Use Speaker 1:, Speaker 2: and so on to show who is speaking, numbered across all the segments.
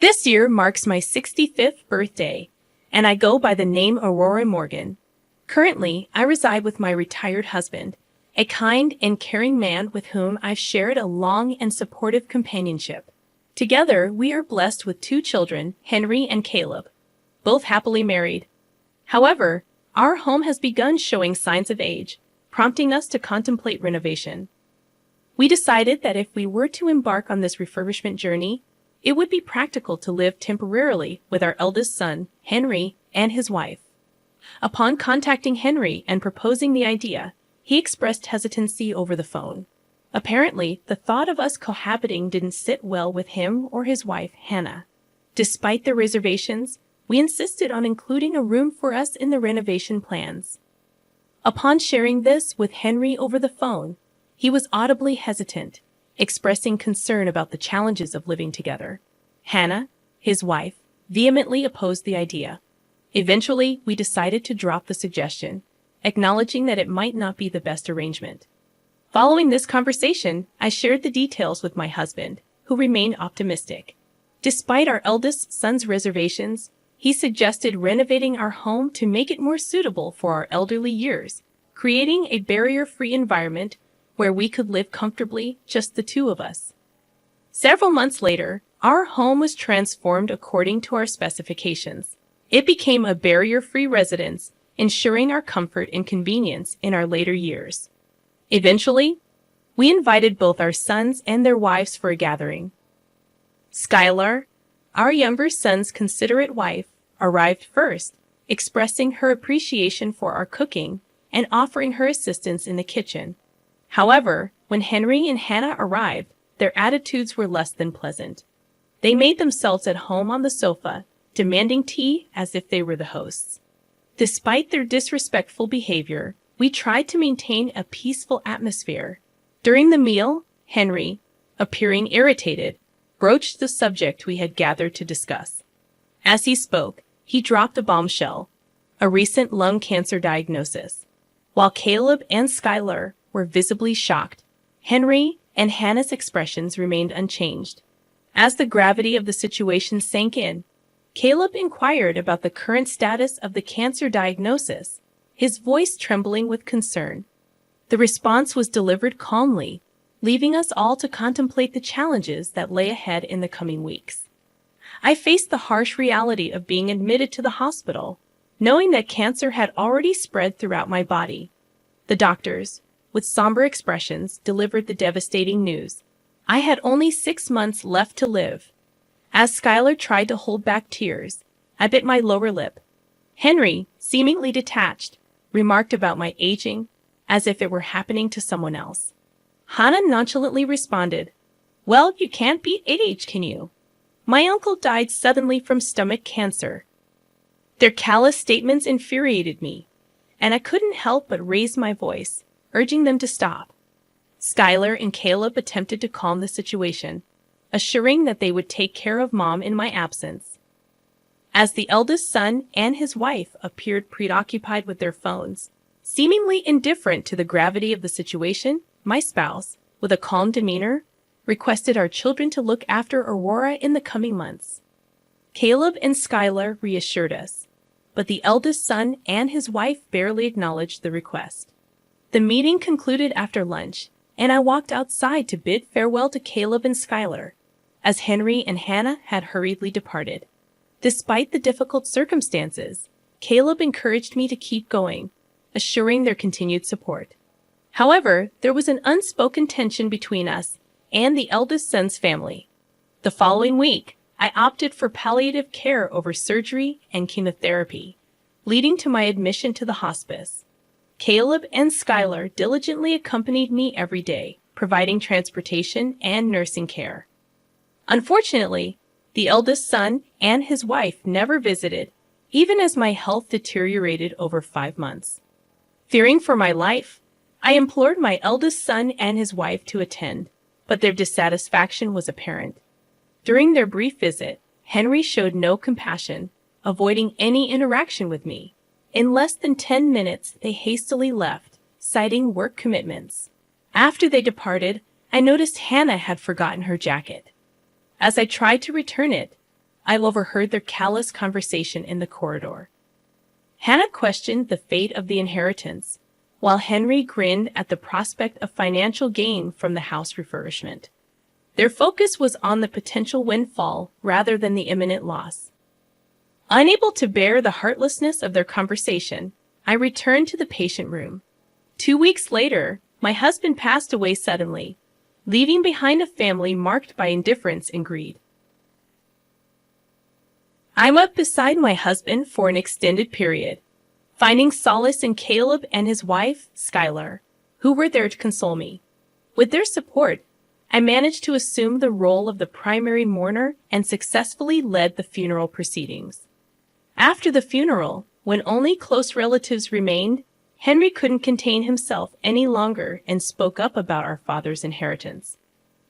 Speaker 1: This year marks my 65th birthday, and I go by the name Aurora Morgan. Currently, I reside with my retired husband, a kind and caring man with whom I've shared a long and supportive companionship. Together, we are blessed with two children, Henry and Caleb, both happily married. However, our home has begun showing signs of age, prompting us to contemplate renovation. We decided that if we were to embark on this refurbishment journey, it would be practical to live temporarily with our eldest son, Henry, and his wife. Upon contacting Henry and proposing the idea, he expressed hesitancy over the phone. Apparently, the thought of us cohabiting didn't sit well with him or his wife, Hannah. Despite the reservations, we insisted on including a room for us in the renovation plans. Upon sharing this with Henry over the phone, he was audibly hesitant, expressing concern about the challenges of living together. Hannah, his wife, vehemently opposed the idea. Eventually, we decided to drop the suggestion, acknowledging that it might not be the best arrangement. Following this conversation, I shared the details with my husband, who remained optimistic. Despite our eldest son's reservations, he suggested renovating our home to make it more suitable for our elderly years, creating a barrier-free environment where we could live comfortably, just the two of us. Several months later, our home was transformed according to our specifications. It became a barrier-free residence, ensuring our comfort and convenience in our later years. Eventually, we invited both our sons and their wives for a gathering. Skylar, our younger son's considerate wife, arrived first, expressing her appreciation for our cooking and offering her assistance in the kitchen. However, when Henry and Hannah arrived, their attitudes were less than pleasant. They made themselves at home on the sofa, demanding tea as if they were the hosts. Despite their disrespectful behavior, we tried to maintain a peaceful atmosphere. During the meal, Henry, appearing irritated, broached the subject we had gathered to discuss. As he spoke, he dropped a bombshell, a recent lung cancer diagnosis. While Caleb and Skylar were visibly shocked, Henry and Hannah's expressions remained unchanged. As the gravity of the situation sank in, Caleb inquired about the current status of the cancer diagnosis, his voice trembling with concern. The response was delivered calmly, leaving us all to contemplate the challenges that lay ahead in the coming weeks. I faced the harsh reality of being admitted to the hospital, knowing that cancer had already spread throughout my body. The doctors, with somber expressions, delivered the devastating news. I had only 6 months left to live. As Skylar tried to hold back tears, I bit my lower lip. Henry, seemingly detached, remarked about my aging, as if it were happening to someone else. Hannah nonchalantly responded, "Well, you can't beat age, can you? My uncle died suddenly from stomach cancer." Their callous statements infuriated me, and I couldn't help but raise my voice, urging them to stop. Skylar and Caleb attempted to calm the situation, assuring that they would take care of Mom in my absence. As the eldest son and his wife appeared preoccupied with their phones, seemingly indifferent to the gravity of the situation, my spouse, with a calm demeanor, requested our children to look after Aurora in the coming months. Caleb and Skylar reassured us, but the eldest son and his wife barely acknowledged the request. The meeting concluded after lunch, and I walked outside to bid farewell to Caleb and Skylar, as Henry and Hannah had hurriedly departed. Despite the difficult circumstances, Caleb encouraged me to keep going, assuring their continued support. However, there was an unspoken tension between us and the eldest son's family. The following week, I opted for palliative care over surgery and chemotherapy, leading to my admission to the hospice. Caleb and Skylar diligently accompanied me every day, providing transportation and nursing care. Unfortunately, the eldest son and his wife never visited, even as my health deteriorated over 5 months. Fearing for my life, I implored my eldest son and his wife to attend, but their dissatisfaction was apparent. During their brief visit, Henry showed no compassion, avoiding any interaction with me. In less than 10 minutes, they hastily left, citing work commitments. After they departed, I noticed Hannah had forgotten her jacket. As I tried to return it, I overheard their callous conversation in the corridor. Hannah questioned the fate of the inheritance, while Henry grinned at the prospect of financial gain from the house refurbishment. Their focus was on the potential windfall rather than the imminent loss. Unable to bear the heartlessness of their conversation, I returned to the patient room. 2 weeks later, my husband passed away suddenly, leaving behind a family marked by indifference and greed. I'm up beside my husband for an extended period, finding solace in Caleb and his wife, Skylar, who were there to console me. With their support, I managed to assume the role of the primary mourner and successfully led the funeral proceedings. After the funeral, when only close relatives remained, Henry couldn't contain himself any longer and spoke up about our father's inheritance.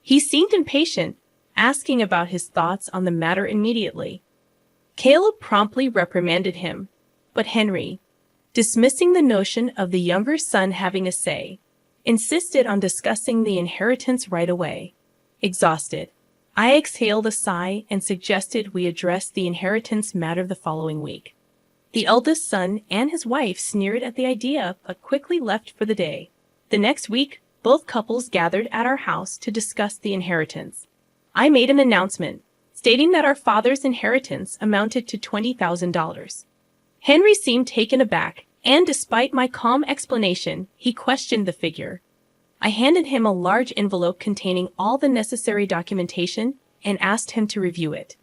Speaker 1: He seemed impatient, asking about his thoughts on the matter immediately. Caleb promptly reprimanded him, but Henry, dismissing the notion of the younger son having a say, insisted on discussing the inheritance right away. Exhausted, I exhaled a sigh and suggested we address the inheritance matter the following week. The eldest son and his wife sneered at the idea but quickly left for the day. The next week, both couples gathered at our house to discuss the inheritance. I made an announcement, stating that our father's inheritance amounted to $20,000. Henry seemed taken aback, and despite my calm explanation, he questioned the figure. I handed him a large envelope containing all the necessary documentation and asked him to review it.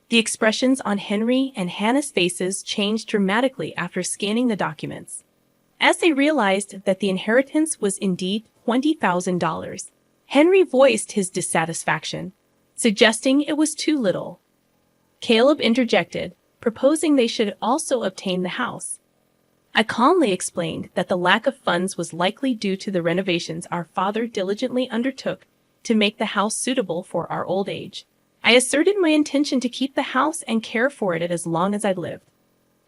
Speaker 1: The expressions on Henry and Hannah's faces changed dramatically after scanning the documents. As they realized that the inheritance was indeed $20,000, Henry voiced his dissatisfaction, suggesting it was too little. Caleb interjected, proposing they should also obtain the house. I calmly explained that the lack of funds was likely due to the renovations our father diligently undertook to make the house suitable for our old age. I asserted my intention to keep the house and care for it as long as I lived,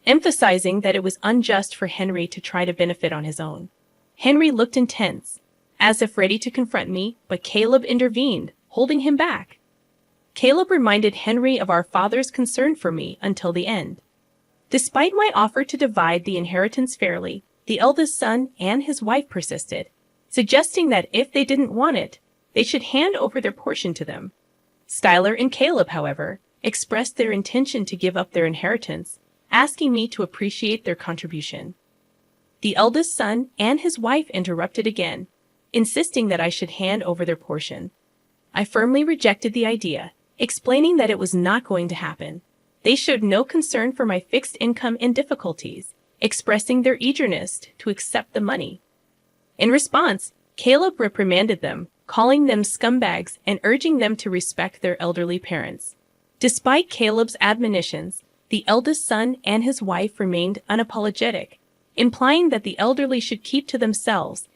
Speaker 1: emphasizing that it was unjust for Henry to try to benefit on his own. Henry looked intense, as if ready to confront me, but Caleb intervened, holding him back. Caleb reminded Henry of our father's concern for me until the end. Despite my offer to divide the inheritance fairly, the eldest son and his wife persisted, suggesting that if they didn't want it, they should hand over their portion to them. Skylar and Caleb, however, expressed their intention to give up their inheritance, asking me to appreciate their contribution. The eldest son and his wife interrupted again, insisting that I should hand over their portion. I firmly rejected the idea, explaining that it was not going to happen. They showed no concern for my fixed income and difficulties, expressing their eagerness to accept the money. In response, Caleb reprimanded them, calling them scumbags and urging them to respect their elderly parents. Despite Caleb's admonitions, the eldest son and his wife remained unapologetic, implying that the elderly should keep to themselves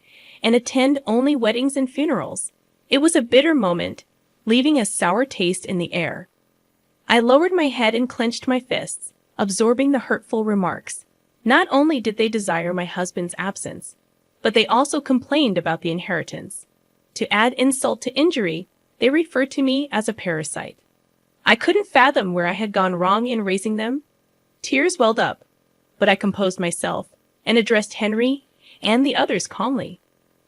Speaker 1: and attend only weddings and funerals. It was a bitter moment, leaving a sour taste in the air. I lowered my head and clenched my fists, absorbing the hurtful remarks. Not only did they desire my husband's absence, but they also complained about the inheritance. To add insult to injury, they referred to me as a parasite. I couldn't fathom where I had gone wrong in raising them. Tears welled up, but I composed myself and addressed Henry and the others calmly.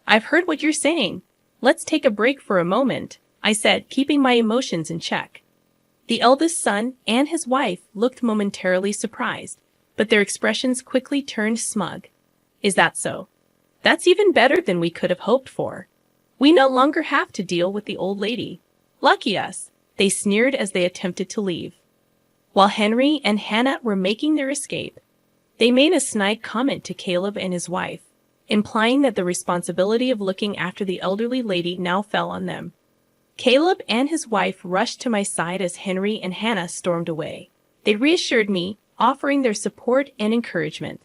Speaker 1: "I've heard what you're saying. Let's take a break for a moment," I said, keeping my emotions in check. The eldest son and his wife looked momentarily surprised, but their expressions quickly turned smug. "Is that so? That's even better than we could have hoped for. We no longer have to deal with the old lady. Lucky us," they sneered as they attempted to leave. While Henry and Hannah were making their escape, they made a snide comment to Caleb and his wife, implying that the responsibility of looking after the elderly lady now fell on them. Caleb and his wife rushed to my side as Henry and Hannah stormed away. They reassured me, offering their support and encouragement.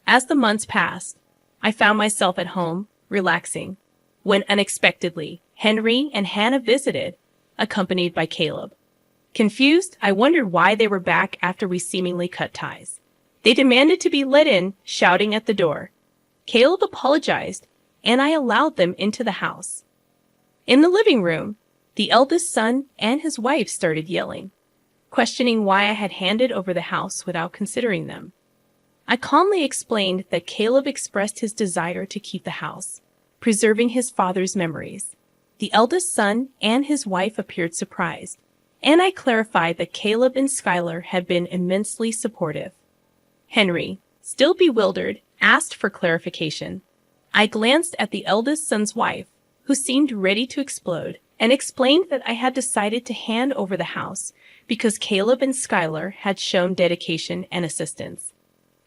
Speaker 1: As the months passed, I found myself at home, relaxing, when unexpectedly, Henry and Hannah visited, accompanied by Caleb. Confused, I wondered why they were back after we seemingly cut ties. They demanded to be let in, shouting at the door. Caleb apologized, and I allowed them into the house. In the living room, the eldest son and his wife started yelling. questioning why I had handed over the house without considering them. I calmly explained that Caleb expressed his desire to keep the house, preserving his father's memories. The eldest son and his wife appeared surprised, and I clarified that Caleb and Skylar had been immensely supportive. Henry, still bewildered, asked for clarification. I glanced at the eldest son's wife, who seemed ready to explode, and explained that I had decided to hand over the house because Caleb and Skylar had shown dedication and assistance.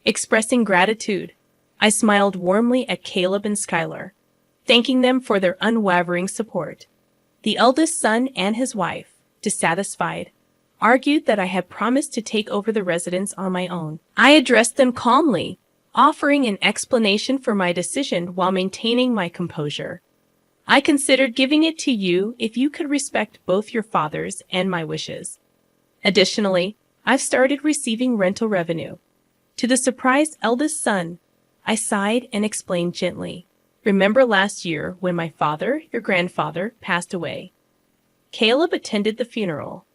Speaker 1: Expressing gratitude, I smiled warmly at Caleb and Skylar, thanking them for their unwavering support. The eldest son and his wife, dissatisfied, argued that I had promised to take over the residence on my own. I addressed them calmly, offering an explanation for my decision while maintaining my composure. I considered giving it to you if you could respect both your father's and my wishes. Additionally, I've started receiving rental revenue. To the surprised eldest son, I sighed and explained gently. Remember last year when my father, your grandfather, passed away? Caleb attended the funeral,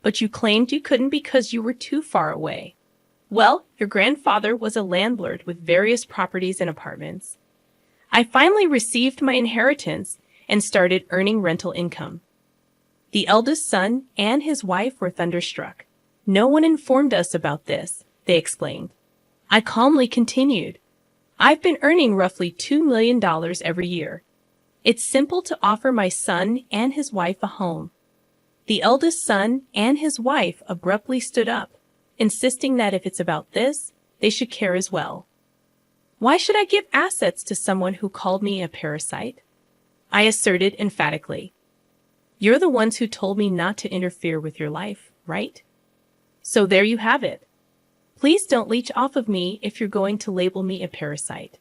Speaker 1: but you claimed you couldn't because you were too far away. Well, your grandfather was a landlord with various properties and apartments. I finally received my inheritance and started earning rental income. The eldest son and his wife were thunderstruck. No one informed us about this, they exclaimed. I calmly continued. I've been earning roughly $2 million every year. It's simple to offer my son and his wife a home. The eldest son and his wife abruptly stood up, insisting that if it's about this, they should care as well. Why should I give assets to someone who called me a parasite? I asserted emphatically. You're the ones who told me not to interfere with your life, right? So there you have it. Please don't leech off of me if you're going to label me a parasite.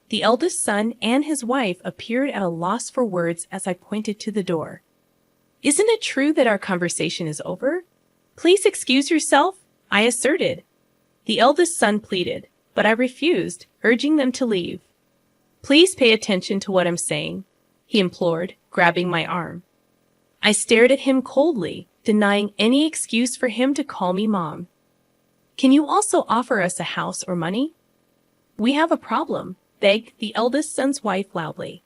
Speaker 1: The eldest son and his wife appeared at a loss for words as I pointed to the door. Isn't it true that our conversation is over? Please excuse yourself, I asserted. The eldest son pleaded, but I refused, urging them to leave. Please pay attention to what I'm saying, he implored, grabbing my arm. I stared at him coldly, denying any excuse for him to call me mom. Can you also offer us a house or money? We have a problem, begged the eldest son's wife loudly.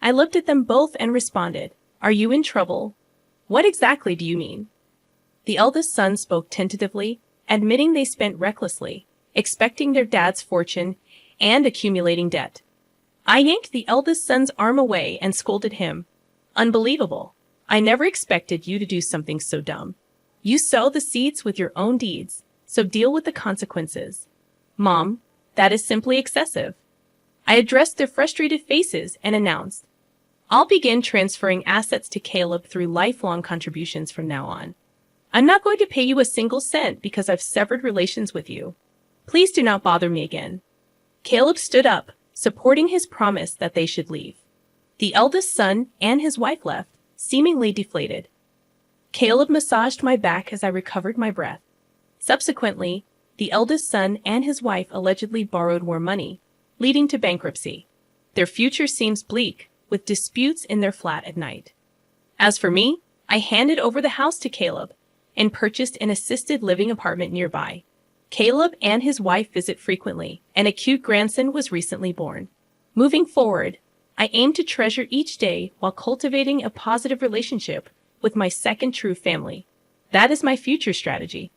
Speaker 1: I looked at them both and responded, Are you in trouble? What exactly do you mean? The eldest son spoke tentatively, admitting they spent recklessly, expecting their dad's fortune and accumulating debt. I yanked the eldest son's arm away and scolded him. Unbelievable. I never expected you to do something so dumb. You sow the seeds with your own deeds, so deal with the consequences. Mom, that is simply excessive. I addressed their frustrated faces and announced, I'll begin transferring assets to Caleb through lifelong contributions from now on. I'm not going to pay you a single cent because I've severed relations with you. Please do not bother me again. Caleb stood up, supporting his promise that they should leave. The eldest son and his wife left, seemingly deflated. Caleb massaged my back as I recovered my breath. Subsequently, the eldest son and his wife allegedly borrowed more money, leading to bankruptcy. Their future seems bleak, with disputes in their flat at night. As for me, I handed over the house to Caleb and purchased an assisted living apartment nearby. Caleb and his wife visit frequently, and a cute grandson was recently born. Moving forward, I aim to treasure each day while cultivating a positive relationship with my second true family. That is my future strategy.